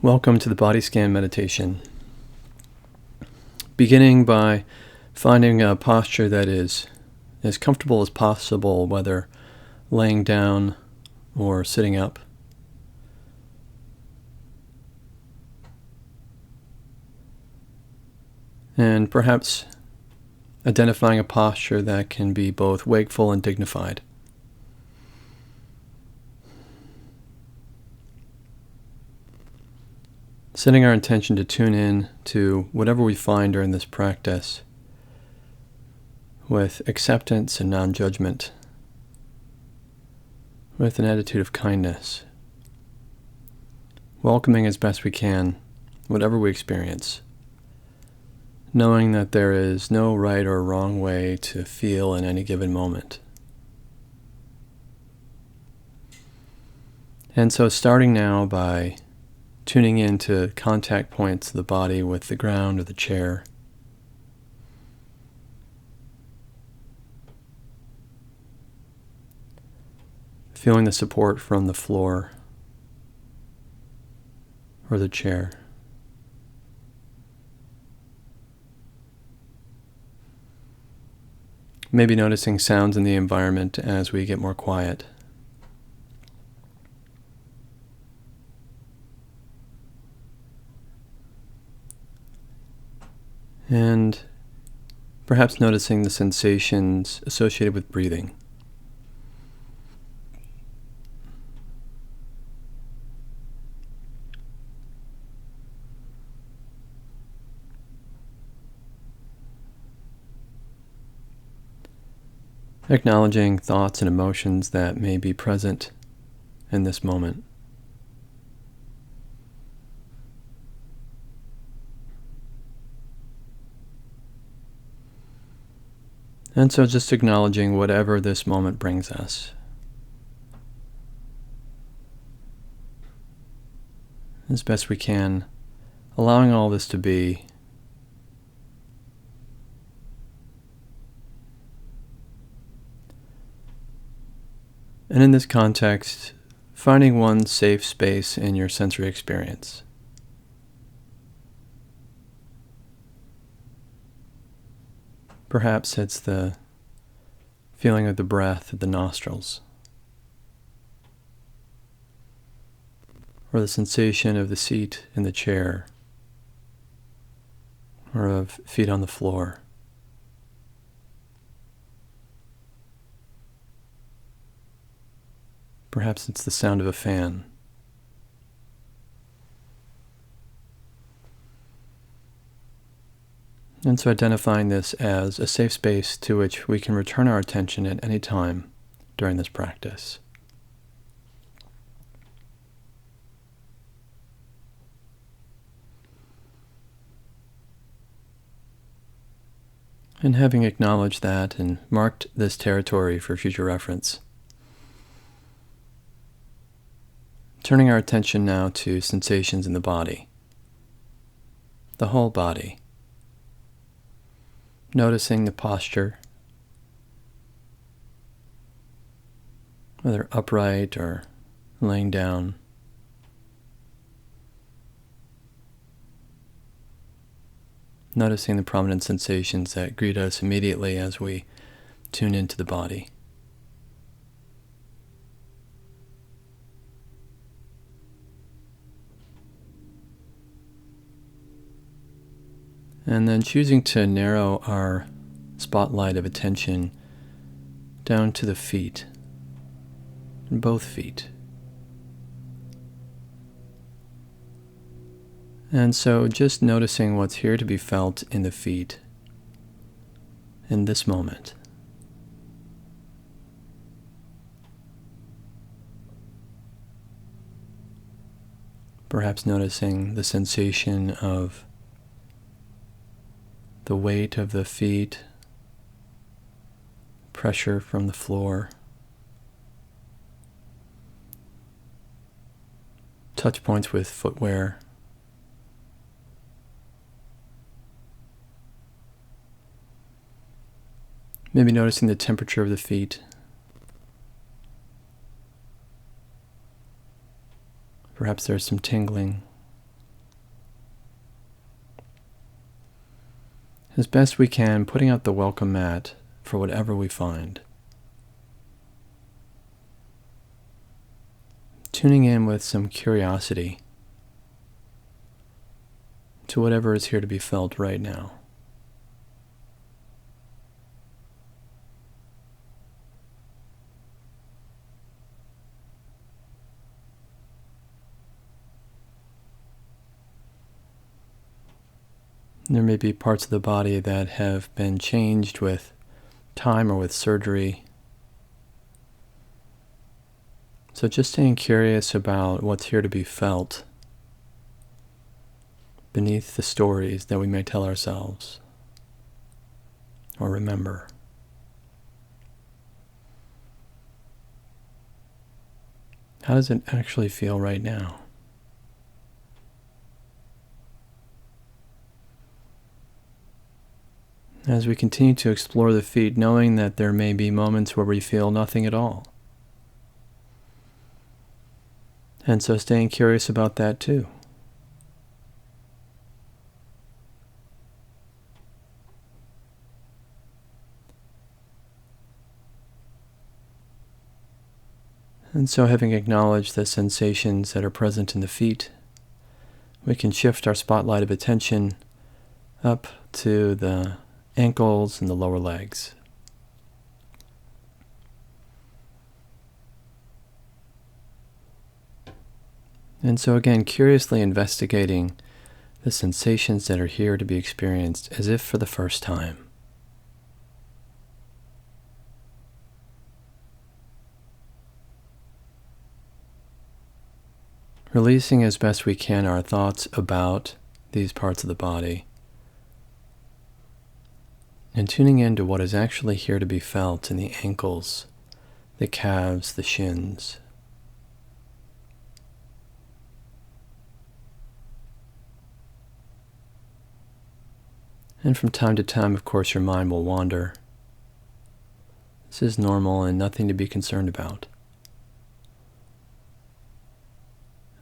Welcome to the body scan meditation. Beginning by finding a posture that is as comfortable as possible, whether laying down or sitting up. And perhaps identifying a posture that can be both wakeful and dignified. Setting our intention to tune in to whatever we find during this practice with acceptance and non-judgment, with an attitude of kindness, welcoming as best we can whatever we experience, knowing that there is no right or wrong way to feel in any given moment. And so starting now by tuning into contact points of the body with the ground or the chair. Feeling the support from the floor or the chair. Maybe noticing sounds in the environment as we get more quiet. And perhaps noticing the sensations associated with breathing. Acknowledging thoughts and emotions that may be present in this moment. And so just acknowledging whatever this moment brings us. As best we can, allowing all this to be. And in this context, finding one safe space in your sensory experience. Perhaps it's the feeling of the breath at the nostrils, or the sensation of the seat in the chair, or of feet on the floor. Perhaps it's the sound of a fan. And so identifying this as a safe space to which we can return our attention at any time during this practice. And having acknowledged that and marked this territory for future reference, turning our attention now to sensations in the body, the whole body. Noticing the posture, whether upright or laying down. Noticing the prominent sensations that greet us immediately as we tune into the body. And then choosing to narrow our spotlight of attention down to the feet, both feet. And so just noticing what's here to be felt in the feet in this moment. Perhaps noticing the sensation of the weight of the feet, pressure from the floor, touch points with footwear, maybe noticing the temperature of the feet, perhaps there's some tingling as best we can, putting out the welcome mat for whatever we find. Tuning in with some curiosity to whatever is here to be felt right now. There may be parts of the body that have been changed with time or with surgery. So just staying curious about what's here to be felt beneath the stories that we may tell ourselves or remember. How does it actually feel right now? As we continue to explore the feet, knowing that there may be moments where we feel nothing at all. And so staying curious about that too. And so having acknowledged the sensations that are present in the feet, we can shift our spotlight of attention up to the ankles and the lower legs. And so again, curiously investigating the sensations that are here to be experienced as if for the first time. Releasing as best we can our thoughts about these parts of the body and tuning into what is actually here to be felt in the ankles, the calves, the shins. And from time to time, of course, your mind will wander. This is normal and nothing to be concerned about.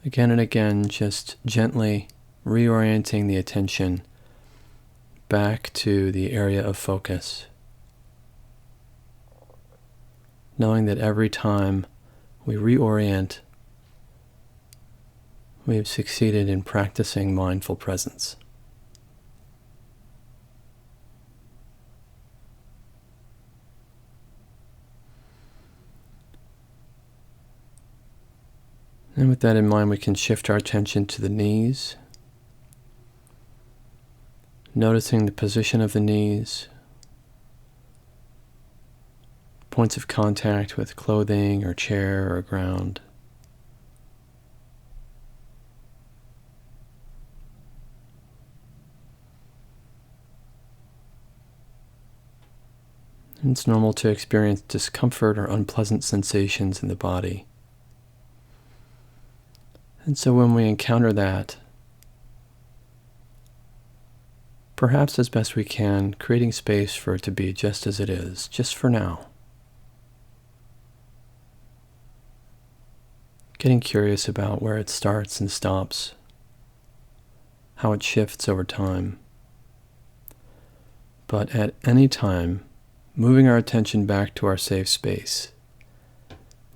Again and again, just gently reorienting the attention back to the area of focus, knowing that every time we reorient, we have succeeded in practicing mindful presence. And with that in mind, we can shift our attention to the knees, noticing the position of the knees, points of contact with clothing or chair or ground. And it's normal to experience discomfort or unpleasant sensations in the body. And so when we encounter that, perhaps as best we can, creating space for it to be just as it is, just for now. Getting curious about where it starts and stops, how it shifts over time. But at any time, moving our attention back to our safe space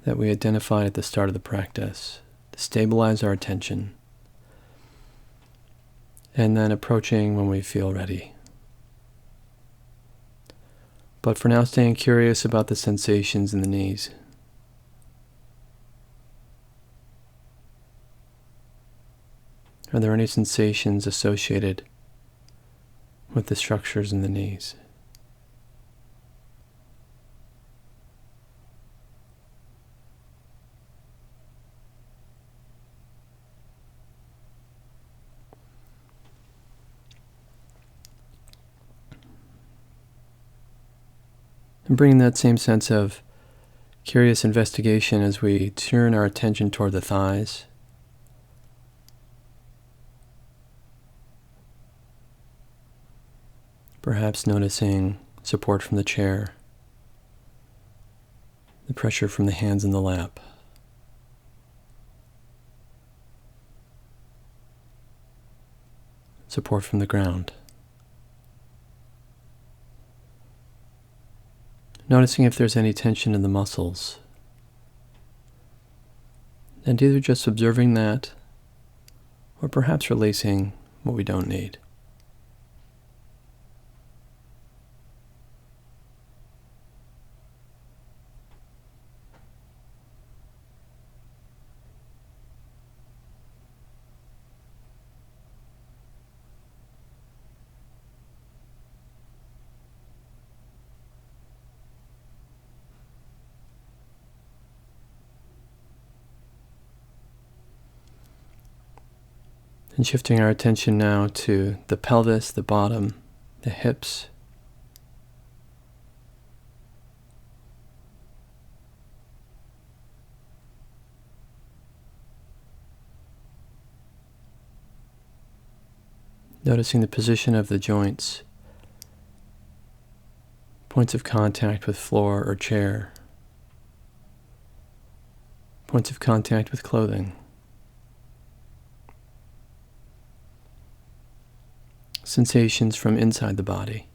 that we identified at the start of the practice, to stabilize our attention, and then approaching when we feel ready. But for now, staying curious about the sensations in the knees. Are there any sensations associated with the structures in the knees? And bringing that same sense of curious investigation as we turn our attention toward the thighs. Perhaps noticing support from the chair, the pressure from the hands in the lap. Support from the ground. noticing if there's any tension in the muscles, and either just observing that or perhaps releasing what we don't need. And shifting our attention now to the pelvis, the bottom, the hips. Noticing the position of the joints, points of contact with floor or chair, points of contact with clothing. Sensations from inside the body.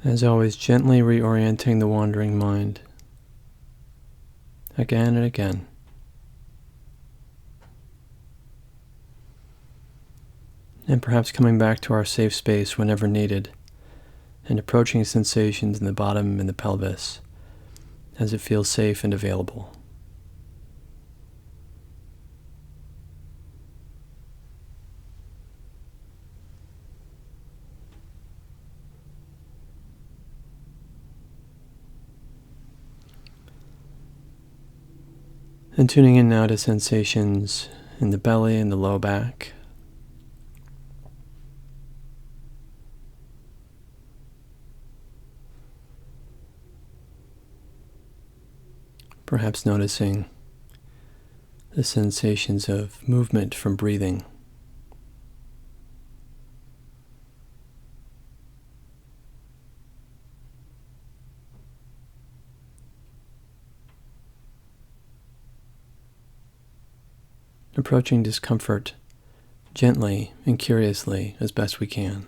As always, gently reorienting the wandering mind again and again. And perhaps coming back to our safe space whenever needed, and approaching sensations in the bottom and the pelvis as it feels safe and available. And tuning in now to sensations in the belly and the low back. Perhaps noticing the sensations of movement from breathing. Approaching discomfort gently and curiously as best we can.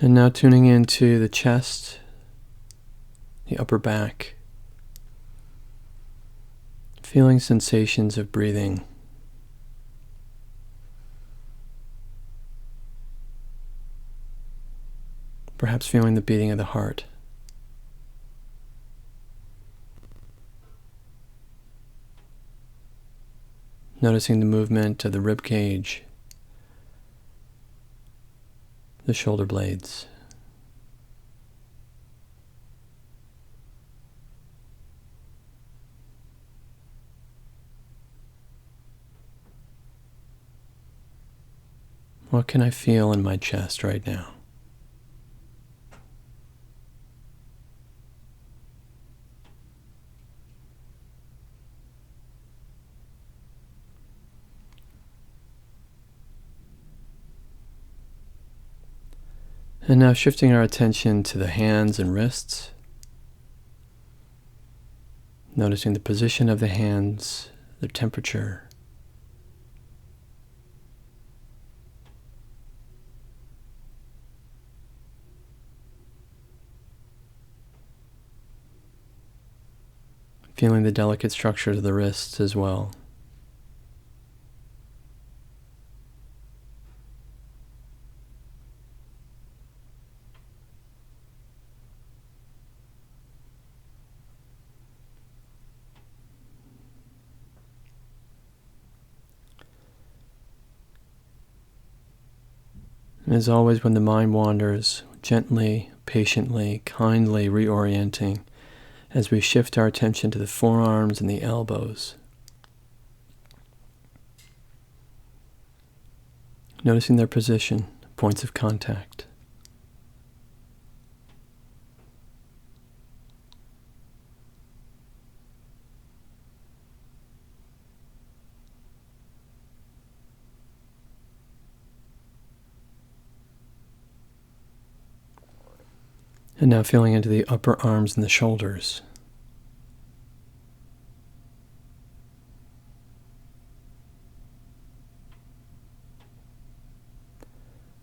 And now tuning into the chest, the upper back, feeling sensations of breathing. Perhaps feeling the beating of the heart. Noticing the movement of the rib cage, the shoulder blades. What can I feel in my chest right now? And now shifting our attention to the hands and wrists, noticing the position of the hands, their temperature. Feeling the delicate structure of the wrists as well. as always, when the mind wanders, gently, patiently, kindly reorienting as we shift our attention to the forearms and the elbows. Noticing their position, points of contact. And now feeling into the upper arms and the shoulders.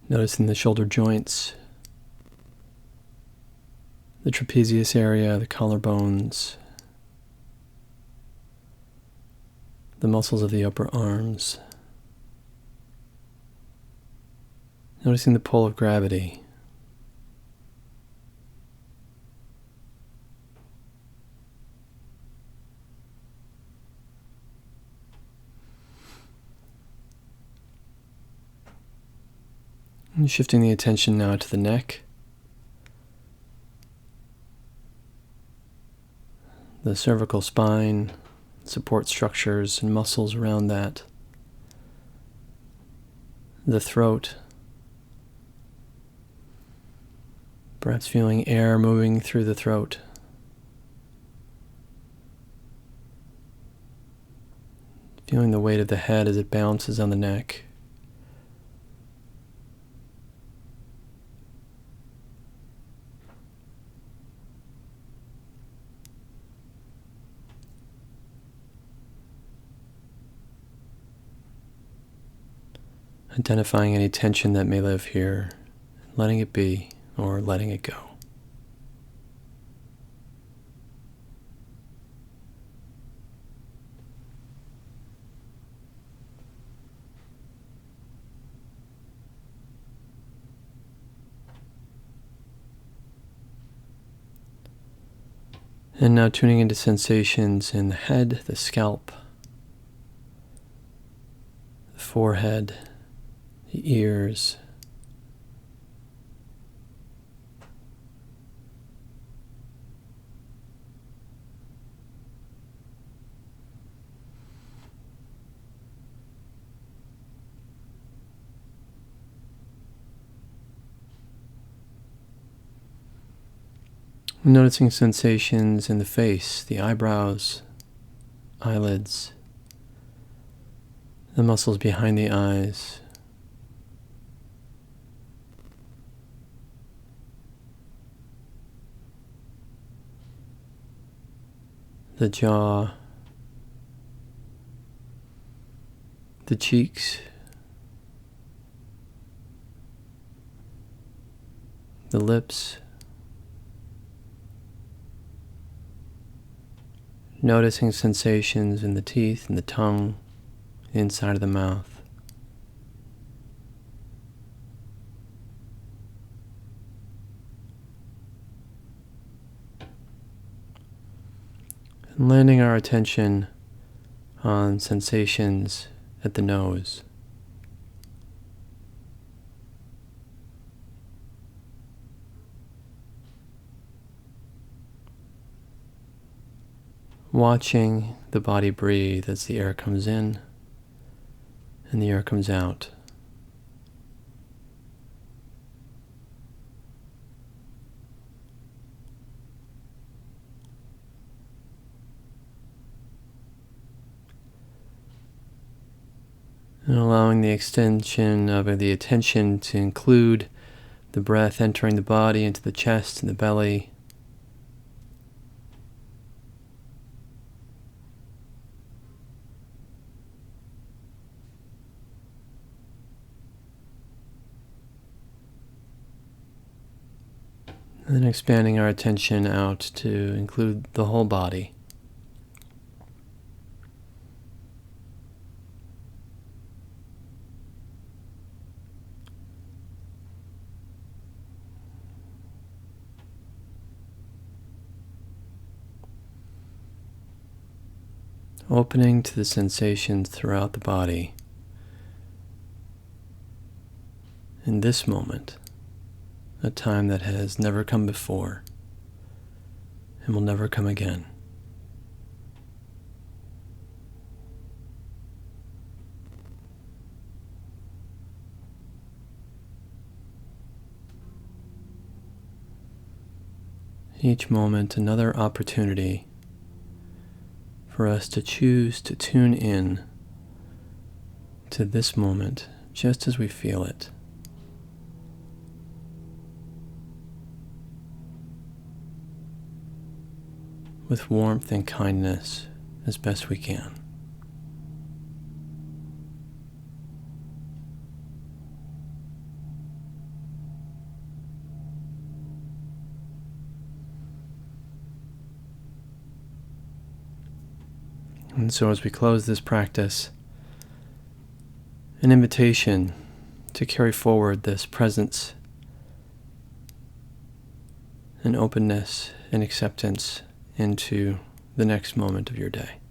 Noticing the shoulder joints, the trapezius area, the collarbones, the muscles of the upper arms. Noticing the pull of gravity. And shifting the attention now to the neck, the cervical spine, support structures and muscles around that, the throat, perhaps feeling air moving through the throat, feeling the weight of the head as it bounces on the neck. Identifying any tension that may live here, letting it be or letting it go. And now tuning into sensations in the head, the scalp, the forehead, the ears, noticing sensations in the face, the eyebrows, eyelids, the muscles behind the eyes, the jaw, the cheeks, the lips, noticing sensations in the teeth and the tongue, the inside of the mouth. And landing our attention on sensations at the nose. Watching the body breathe as the air comes in and the air comes out. And allowing the extension of the attention to include the breath entering the body into the chest and the belly. And then expanding our attention out to include the whole body. Opening to the sensations throughout the body in this moment, a time that has never come before and will never come again. Each moment another opportunity for us to choose to tune in to this moment just as we feel it. With warmth and kindness as best we can. And so as we close this practice, an invitation to carry forward this presence and openness and acceptance into the next moment of your day.